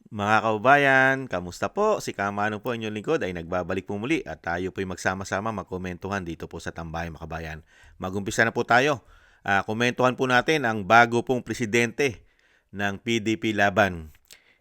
Mga kababayan, kamusta po? Si Kamano po, inyong lingkod ay nagbabalik po muli at tayo po'y magsama-sama magkomentuhan dito po sa Tambayang Makabayan. Magumpisa na po tayo. Komentuhan po natin ang bago pong presidente ng PDP Laban.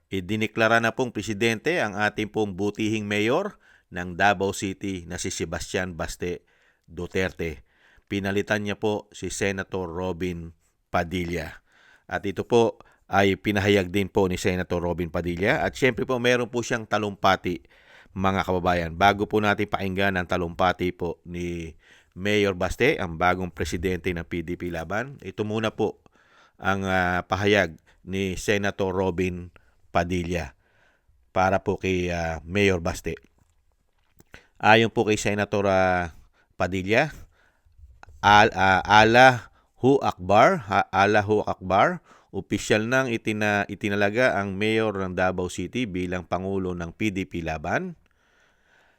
Idineklara na pong presidente ang ating pong butihing mayor ng Davao City na si Sebastian Baste Duterte. Pinalitan niya po si Senator Robin Padilla. At ito po ay pinahayag din po ni Senator Robin Padilla. At syempre po meron po siyang talumpati, mga kababayan. Bago po natin pakinggan ang talumpati po ni Mayor Baste, ang bagong presidente ng PDP Laban, ito muna po ang pahayag ni Senator Robin Padilla para po kay Mayor Baste. Ayon po kay Senator Padilla, Allahu Akbar, opisyal nang itinalaga ang mayor ng Davao City bilang pangulo ng PDP Laban,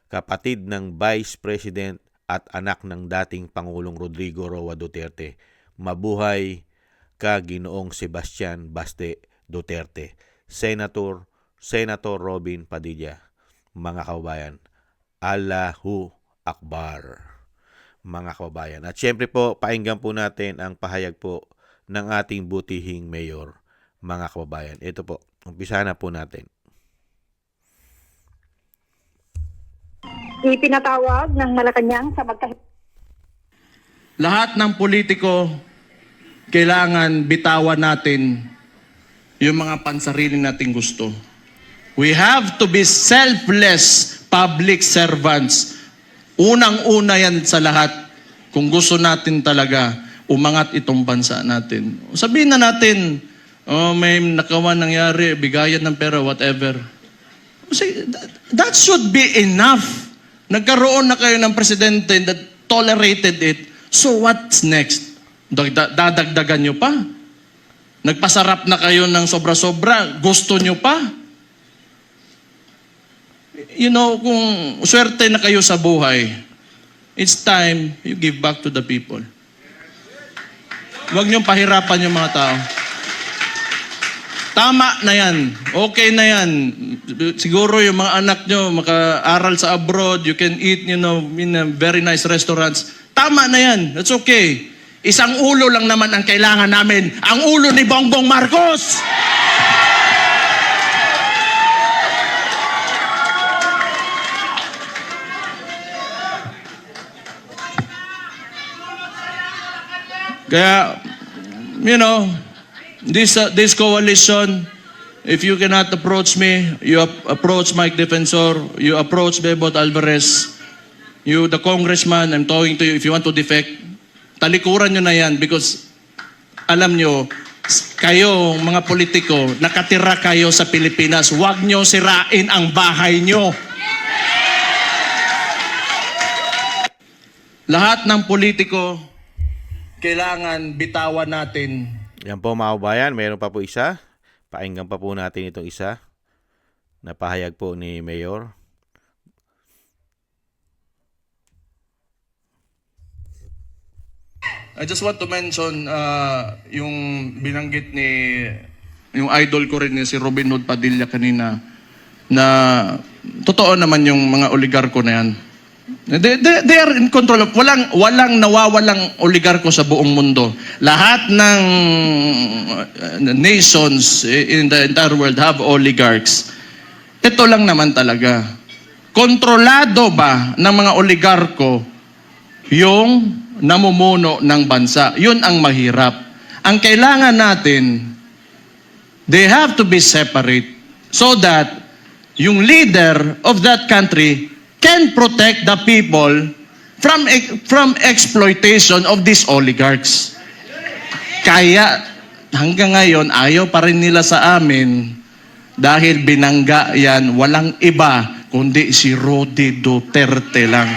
kapatid ng Vice President at anak ng dating Pangulong Rodrigo Roa Duterte. Mabuhay ka, Ginoong Sebastian Baste Duterte. Senator Robin Padilla. Mga kababayan, Allahu Akbar. Mga kababayan. At syempre po, painggan po natin ang pahayag po ng ating butihing mayor, mga kababayan. Ito po, umpisa na po natin. Ipinatawag ng Malacanang sa Lahat ng politiko, kailangan bitawan natin yung mga pansariling nating gusto. We have to be selfless public servants. Unang-una yan sa lahat kung gusto natin talaga umangat itong bansa natin. Sabihin na natin, may nakawan nangyari, bigayan ng pera, whatever. That should be enough. Nagkaroon na kayo ng presidente that tolerated it. So what's next? Dadagdagan nyo pa? Nagpasarap na kayo ng sobra-sobra? Gusto nyo pa? You know, kung swerte na kayo sa buhay, it's time you give back to the people. Huwag niyong pahirapan yung mga tao. Tama na yan. Okay na yan. Siguro yung mga anak nyo maka-aral sa abroad, you can eat, in a very nice restaurants. Tama na yan. That's okay. Isang ulo lang naman ang kailangan namin. Ang ulo ni Bongbong Marcos! Kaya, this coalition, if you cannot approach me, you approach Mike Defensor, you approach Bebot Alvarez, you, the congressman, I'm talking to you, if you want to defect, talikuran nyo na yan because alam nyo, kayo, mga politiko, nakatira kayo sa Pilipinas, huwag nyo sirain ang bahay nyo. Lahat ng politiko, kailangan bitawan natin. Yan po mga kababayan, mayroon pa po isa. Painggan pa po natin itong isa na pahayag po ni Mayor. I just want to mention yung binanggit yung idol ko rin si Robin Hood Padilla kanina na totoo naman yung mga oligarko na yan. They are in control of, walang nawawalang oligarko sa buong mundo. Lahat ng nations in the entire world have oligarchs. Ito lang naman talaga. Kontrolado ba ng mga oligarko yung namumuno ng bansa? Yun ang mahirap. Ang kailangan natin, they have to be separate so that yung leader of that country can protect the people from exploitation of these oligarchs. Kaya hanggang ngayon ayaw pa rin nila sa amin dahil binangga yan, walang iba kundi si Rodi Duterte lang.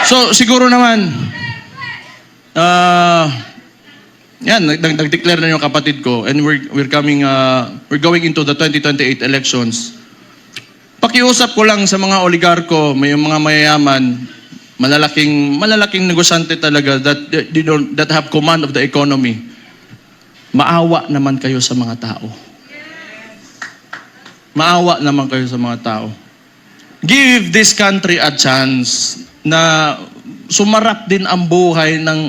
So siguro naman yan, nag-declare na yung kapatid ko and we're going into the 2028 elections. Pakiusap ko lang sa mga oligarko, may mga mayayaman, malalaking negosyante talaga that have command of the economy. Maawa naman kayo sa mga tao. Maawa naman kayo sa mga tao. Give this country a chance na sumarap din ang buhay ng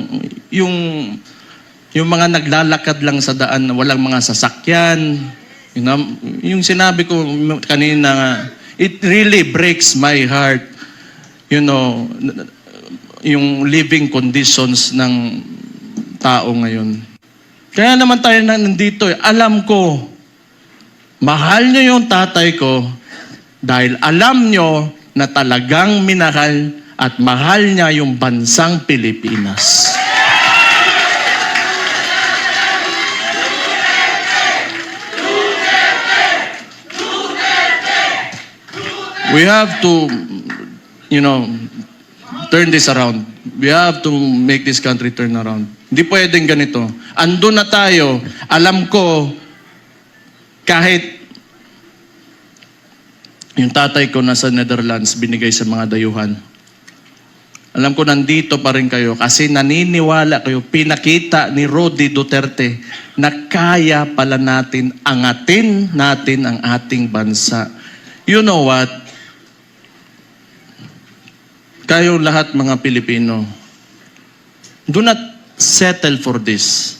yung mga naglalakad lang sa daan na walang mga sasakyan. Yung sinabi ko kanina, it really breaks my heart. Yung living conditions ng tao ngayon. Kaya naman tayo nandito. Alam ko, mahal nyo yung tatay ko dahil alam nyo na talagang minahal at mahal niya yung bansang Pilipinas. We have to, turn this around. We have to make this country turn around. Hindi pwedeng ganito. Andun na tayo. Alam ko, kahit yung tatay ko nasa Netherlands, binigay sa mga dayuhan. Alam ko nandito pa rin kayo kasi naniniwala kayo, pinakita ni Rodi Duterte na kaya pala natin angatin natin ang ating bansa. You know what? Kayo lahat mga Pilipino, do not settle for this.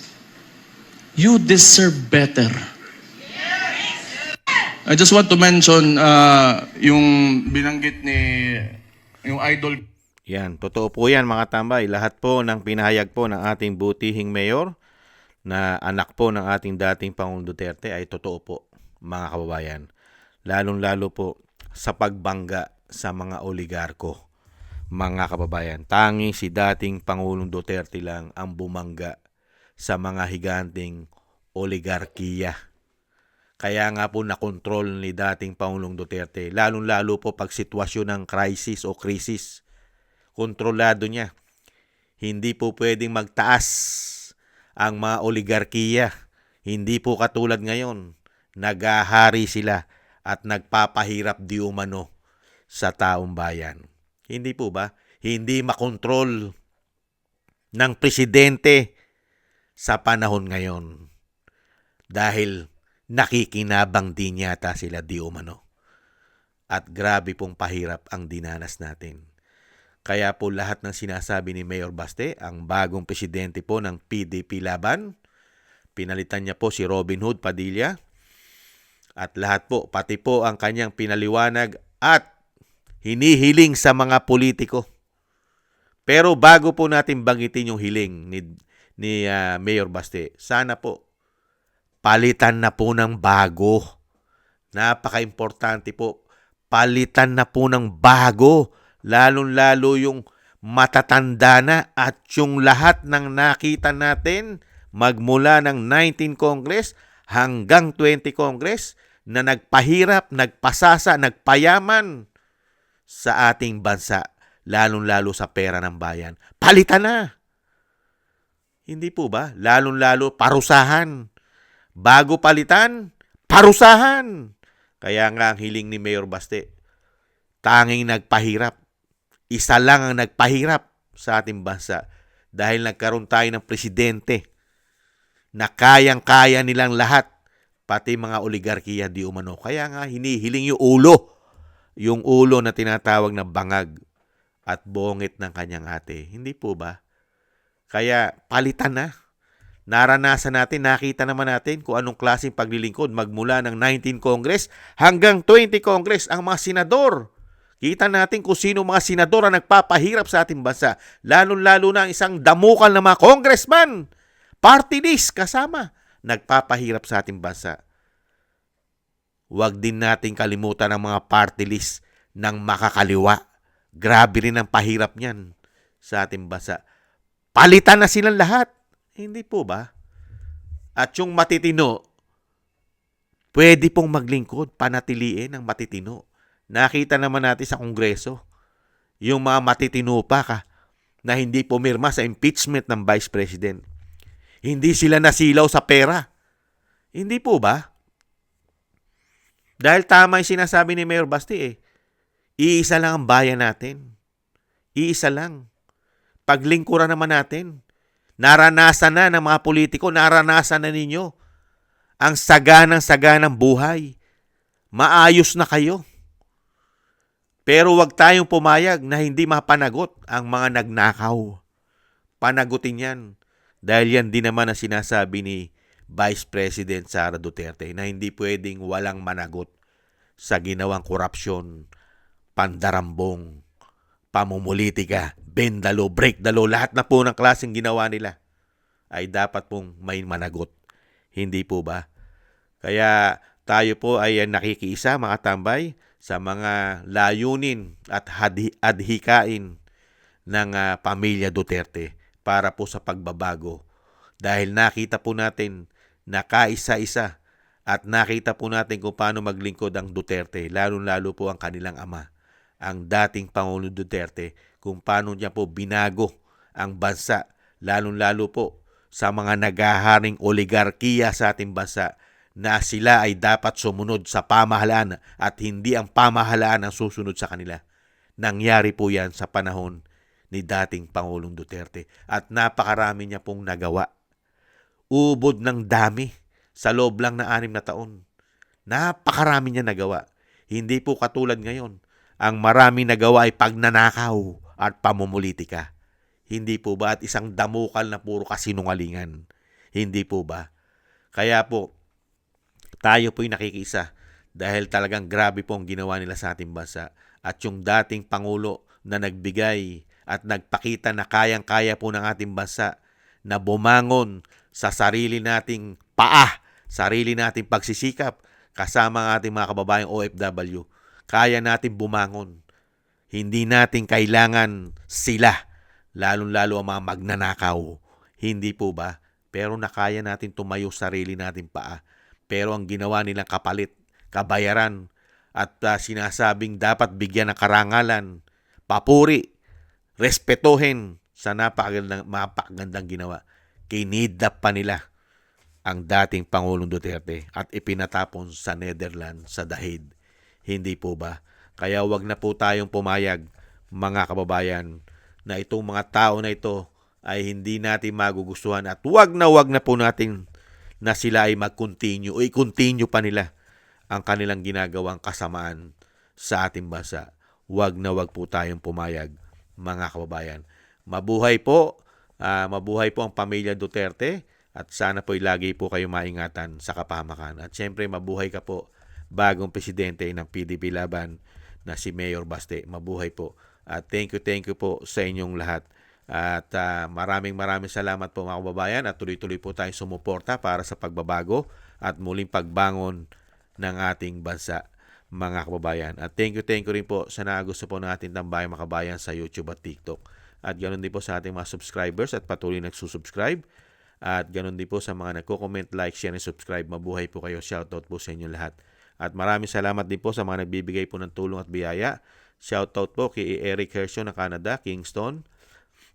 You deserve better. I just want to mention yung binanggit ni yung idol. Yan, totoo po yan mga tambay. Lahat po ng pinahayag po ng ating butihing mayor na anak po ng ating dating Pangulong Duterte ay totoo po mga kababayan. Lalong-lalo po sa pagbangga sa mga oligarko. Mga kababayan, tanging si dating Pangulong Duterte lang ang bumangga sa mga higanting oligarkiya. Kaya nga po nakontrol ni dating Pangulong Duterte, lalong-lalo po pag sitwasyon ng crisis o krisis. Kontrolado niya. Hindi po pwedeng magtaas ang mga oligarkiya. Hindi po katulad ngayon. Nagahari sila at nagpapahirap di umano sa taong bayan. Hindi po ba? Hindi makontrol ng presidente sa panahon ngayon. Dahil nakikinabang din yata sila di umano. At grabe pong pahirap ang dinanas natin. Kaya po lahat ng sinasabi ni Mayor Baste, ang bagong presidente po ng PDP Laban, pinalitan niya po si Robin Hood Padilla, at lahat po, pati po ang kanyang pinaliwanag at hinihiling sa mga politiko. Pero bago po natin banggitin yung hiling ni Mayor Baste, sana po palitan na po ng bago. Napaka-importante po, palitan na po ng bago. Lalong-lalo yung matatanda na at yung lahat ng nakita natin magmula ng 19 Congress hanggang 20 Congress na nagpahirap, nagpasasa, nagpayaman sa ating bansa, lalong-lalo sa pera ng bayan. Palitan na! Hindi po ba? Lalong-lalo parusahan. Bago palitan, parusahan! Kaya nga ang hiling ni Mayor Baste, tanging nagpahirap. Isa lang ang nagpahirap sa ating bansa dahil nagkaroon tayo ng presidente na kayang-kaya nilang lahat, pati mga oligarkiya di umano. Kaya nga hinihiling yung ulo na tinatawag na bangag at bongit ng kanyang ate. Hindi po ba? Kaya palitan na. Naranasan natin, nakita naman natin kung anong klaseng paglilingkod magmula ng 19 Congress hanggang 20 Congress ang mga senador. Kita natin kung sino mga senador ang nagpapahirap sa ating bansa. Lalo-lalo na ang isang damukal na mga congressman, party list kasama, nagpapahirap sa ating bansa. Huwag din natin kalimutan ang mga party list ng makakaliwa. Grabe rin ang pahirap niyan sa ating bansa. Palitan na silang lahat. Hindi po ba? At yung matitino, pwede pong maglingkod, panatiliin ang matitino. Nakita naman natin sa Kongreso, yung mga matitino pa na hindi pumirma sa impeachment ng Vice President. Hindi sila nasilaw sa pera. Hindi po ba? Dahil tama yung sinasabi ni Mayor Basti Iisa lang ang bayan natin. Iisa lang. Paglingkuran naman natin. Naranasan na ng mga politiko, naranasan na ninyo ang saganang buhay. Maayos na kayo. Pero wag tayong pumayag na hindi mapanagot ang mga nagnakaw. Panagutin yan. Dahil yan din naman ang sinasabi ni Vice President Sara Duterte na hindi pwedeng walang managot sa ginawang korupsyon, pandarambong, pamumulitika, bendalo, breakdalo, lahat na po ng klaseng ginawa nila ay dapat pong may managot. Hindi po ba? Kaya tayo po ay nakikiisa mga tambay sa mga layunin at adhikain ng pamilya Duterte para po sa pagbabago. Dahil nakita po natin na kaisa-isa at nakita po natin kung paano maglingkod ang Duterte, lalo-lalo po ang kanilang ama, ang dating Pangulong Duterte, kung paano niya po binago ang bansa, lalo-lalo po sa mga naghaharing oligarkiya sa ating bansa na sila ay dapat sumunod sa pamahalaan at hindi ang pamahalaan ang susunod sa kanila. Nangyari po yan sa panahon ni dating Pangulong Duterte at napakarami niya pong nagawa. Ubod ng dami sa loob lang na 6 na taon. Napakarami niya nagawa. Hindi po katulad ngayon. Ang marami nagawa ay pagnanakaw at pamumulitika. Hindi po ba? At isang damukal na puro kasinungalingan. Hindi po ba? Kaya po, tayo po'y nakikisa dahil talagang grabe po ang ginawa nila sa ating bansa. At yung dating Pangulo na nagbigay at nagpakita na kayang-kaya po ng ating bansa na bumangon sa sarili nating paa, sarili nating pagsisikap kasama ang ating mga kababayang OFW. Kaya natin bumangon. Hindi natin kailangan sila, lalong-lalo ang mga magnanakaw. Hindi po ba? Pero nakaya natin tumayo sarili nating paa. Pero ang ginawa nilang kapalit, kabayaran, at sinasabing dapat bigyan ng karangalan, papuri, respetuhin sa napakagandang ginawa. Kinidnap pa nila ang dating Pangulong Duterte at ipinatapon sa Netherlands, sa Dahig. Hindi po ba? Kaya wag na po tayong pumayag, mga kababayan, na itong mga tao na ito ay hindi natin magugustuhan at wag na po natin na sila ay mag-continue o i-continue pa nila ang kanilang ginagawang kasamaan sa ating bansa. Wag po tayong pumayag, mga kababayan. Mabuhay po ang pamilya Duterte at sana po'y lagi po kayo maingatan sa kapahamakan. At syempre mabuhay ka po, bagong presidente ng PDP Laban na si Mayor Baste. Mabuhay po. At thank you po sa inyong lahat. At maraming salamat po mga kababayan at tuloy-tuloy po tayong sumuporta para sa pagbabago at muling pagbangon ng ating bansa, mga kababayan. At thank you rin po sa gusto po natin tambayang mga kababayan sa YouTube at TikTok. At ganoon din po sa ating mga subscribers at patuloy nagsusubscribe. At ganoon din po sa mga nagko-comment, like, share, and subscribe. Mabuhay po kayo. Shoutout po sa inyo lahat. At maraming salamat din po sa mga nagbibigay po ng tulong at biyaya. Shoutout po kay Eric Hershaw ng Canada, Kingston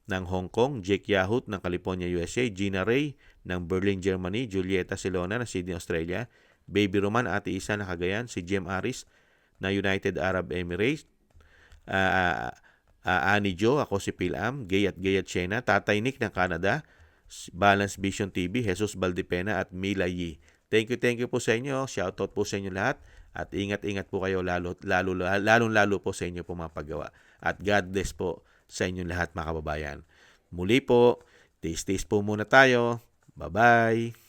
ng Hong Kong, Jake Yahut ng California, USA, Gina Ray ng Berlin, Germany, Julieta Silona ng Sydney, Australia, Baby Roman, Ate Isa na Cagayan, si Jem Aris na United Arab Emirates, Annie Jo, ako si Pilam, Gayat Shena, Tatay Nick ng Canada, Balance Vision TV, Jesus Valdepena at Mila Yi. Thank you po sa inyo. Shoutout po sa inyo lahat. At ingat po kayo lalo po sa inyo po mga paggawa. At God bless po sa inyong lahat mga kababayan. Muli po, taste po muna tayo. Bye-bye.